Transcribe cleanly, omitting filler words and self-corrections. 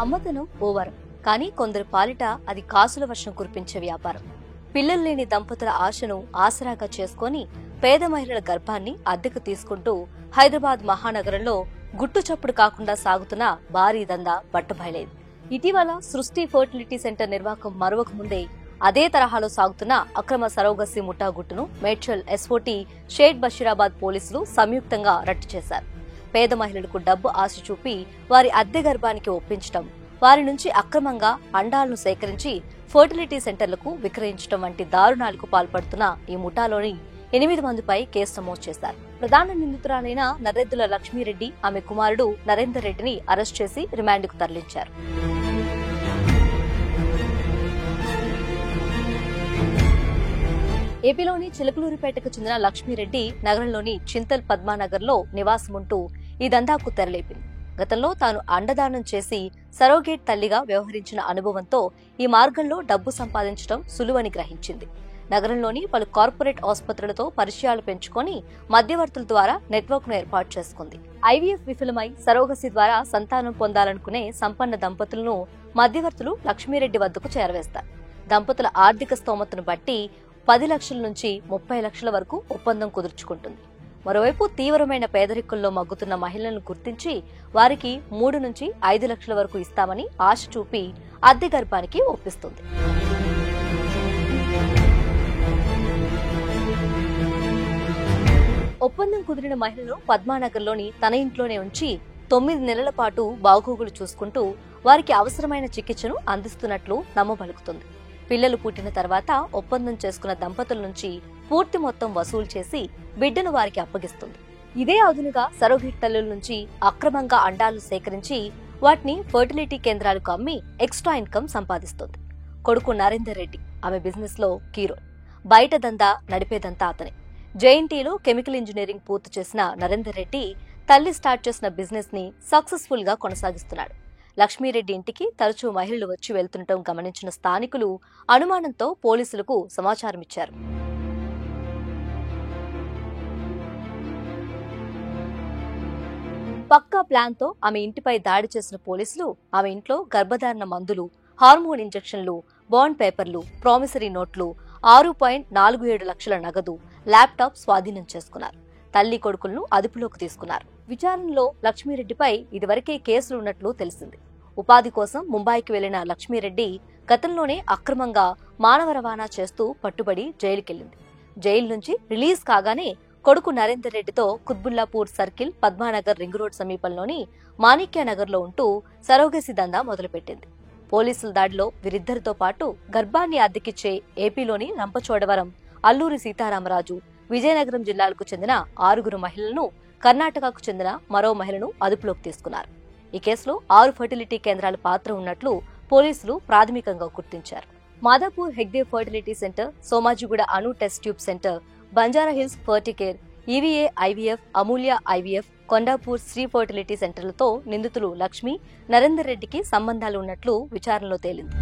అమ్మతనం ఓవరం, కానీ కొందరు పాలిట అది కాసుల వర్షం కురిపించే వ్యాపారం. పిల్లలు లేని దంపతుల ఆశను ఆసరాగా చేసుకుని పేద మహిళల గర్భాన్ని అద్దెకు తీసుకుంటూ హైదరాబాద్ మహానగరంలో గుట్టుచప్పుడు కాకుండా సాగుతున్న భారీ దందా బట్టబయలైంది. ఇటీవల సృష్టి ఫర్టిలిటీ సెంటర్ నిర్వాహకం మరొక ముందే అదే తరహాలో సాగుతున్న అక్రమ సరోగసి ముఠా గుట్టును మేడ్చల్ ఎస్ఓటీ షేక్ బషీరాబాద్ పోలీసులు సంయుక్తంగా రట్టు చేశారు. పేద మహిళలకు డబ్బు ఆశ చూపి వారి అద్దె గర్భానికి ఒప్పించడం, వారి నుంచి అక్రమంగా అండాలను సేకరించి ఫర్టిలిటీ సెంటర్లకు విక్రయించడం వంటి దారుణాలకు పాల్పడుతున్న ఈ ముఠాలోని 8 మందిపై కేసు నమోదు చేశారు. ప్రధాన నిందితురాలైన నర్రెద్దుల లక్ష్మీరెడ్డి, ఆమె కుమారుడు నరేందర్ రెడ్డిని అరెస్ట్ చేసి రిమాండ్కు తరలించారు. ఏపీలోని చిలకలూరిపేటకు చెందిన లక్ష్మీరెడ్డి నగరంలోని చింతల్ పద్మానగర్లో నివాసముంటూ ఈ దందాకు తెరలేపింది. గతంలో తాను అండదానం చేసి సరోగేట్ తల్లిగా వ్యవహరించిన అనుభవంతో ఈ మార్గంలో డబ్బు సంపాదించడం సులువని గ్రహించింది. నగరంలోని పలు కార్పొరేట్ ఆసుపత్రులతో పరిచయాలు పెంచుకొని మధ్యవర్తుల ద్వారా నెట్వర్క్ ను ఏర్పాటు చేసుకుంది. ఐవీఎఫ్ విఫలమై సరోగసి ద్వారా సంతానం పొందాలనుకునే సంపన్న దంపతులను మధ్యవర్తులు లక్ష్మీరెడ్డి వద్దకు చేరవేస్తారు. దంపతుల ఆర్థిక స్తోమతను బట్టి 10 లక్షల నుంచి 30 లక్షల వరకు ఒప్పందం కుదుర్చుకుంటుంది. మరోవైపు తీవ్రమైన పేదరికంలో మగ్గుతున్న మహిళలను గుర్తించి వారికి 3 నుంచి 5 లక్షల వరకు ఇస్తామని ఆశ చూపి అద్దె గర్భానికి ఒప్పిస్తుంది. ఒప్పందం కుదిరిన మహిళను పద్మానగర్లోని తన ఇంట్లోనే ఉంచి 9 నెలల పాటు బాగోగులు చూసుకుంటూ వారికి అవసరమైన చికిత్సను అందిస్తున్నట్లు నమ్మబలుకుతుంది. పిల్లలు పుట్టిన తర్వాత ఒప్పందం చేసుకున్న దంపతుల నుంచి పూర్తి మొత్తం వసూలు చేసి బిడ్డను వారికి అప్పగిస్తుంది. ఇదే అదునుగా సరోగేట్ తల్లుల నుంచి అక్రమంగా అండాలు సేకరించి వాటిని ఫర్టిలిటీ కేంద్రాలకు అమ్మి ఎక్స్ట్రా ఇన్కమ్ సంపాదిస్తుంది. కొడుకు నరేందర్ రెడ్డి ఆమె బిజినెస్ లో కీరోల్. బయట దందా నడిపేదంతా అతనే. జేఎన్టీలో కెమికల్ ఇంజనీరింగ్ పూర్తి చేసిన నరేందర్ రెడ్డి తల్లి స్టార్ట్ చేసిన బిజినెస్ ని సక్సెస్ఫుల్ గా కొనసాగిస్తున్నాడు. లక్ష్మీరెడ్డి ఇంటికి తరచూ మహిళలు వచ్చి వెళ్తుండటం గమనించిన స్థానికులు అనుమానంతో పోలీసులకు సమాచారం ఇచ్చారు. పక్కా ప్లాన్ తో ఆమె ఇంటిపై దాడి చేసిన పోలీసులు ఆమె ఇంట్లో గర్భధారణ మందులు, హార్మోన్ ఇంజెక్షన్లు, బాండ్ పేపర్లు, ప్రామిసరీ నోట్లు, 6.47 లక్షల నగదు, ల్యాప్టాప్ స్వాధీనం చేసుకున్నారు. తల్లి కొడుకులను అదుపులోకి తీసుకున్నారు. విచారణలో లక్ష్మీరెడ్డిపై ఇదివరకే కేసులు ఉన్నట్లు తెలిసింది. ఉపాధి కోసం ముంబైకి వెళ్లిన లక్ష్మీరెడ్డి గతంలోనే అక్రమంగా మానవ రవాణా చేస్తూ పట్టుబడి జైలుకెళ్లింది. జైలు నుంచి రిలీజ్ కాగానే కొడుకు నరేందర్ రెడ్డితో Quthbullapur circle, Padmanagar ring road సమీపంలోని మాణిక్యనగర్లో ఉంటూ సరోగసి దందా మొదలుపెట్టింది. పోలీసుల దాడిలో వీరిద్దరితో పాటు గర్భాన్ని అద్దెకిచ్చే ఏపీలోని రంపచోడవరం, అల్లూరి సీతారామరాజు, విజయనగరం జిల్లాలకు చెందిన 6 మహిళలను, కర్ణాటకకు చెందిన మరో మహిళను అదుపులోకి తీసుకున్నారు. ఈ కేసులో 6 ఫర్టిలిటీ కేంద్రాల పాత్ర ఉన్నట్లు పోలీసులు ప్రాథమికంగా గుర్తించారు. Madhapur Hegde fertility centre, Somajiguda Anu test tube centre, Banjara Hills Ferticare, EVA IVF, Amulya IVF, Kondapur Sri fertility సెంటర్లతో నిందితులు లక్ష్మి, నరేందర్ రెడ్డికి సంబంధాలు ఉన్నట్లు విచారణలో తేలింది.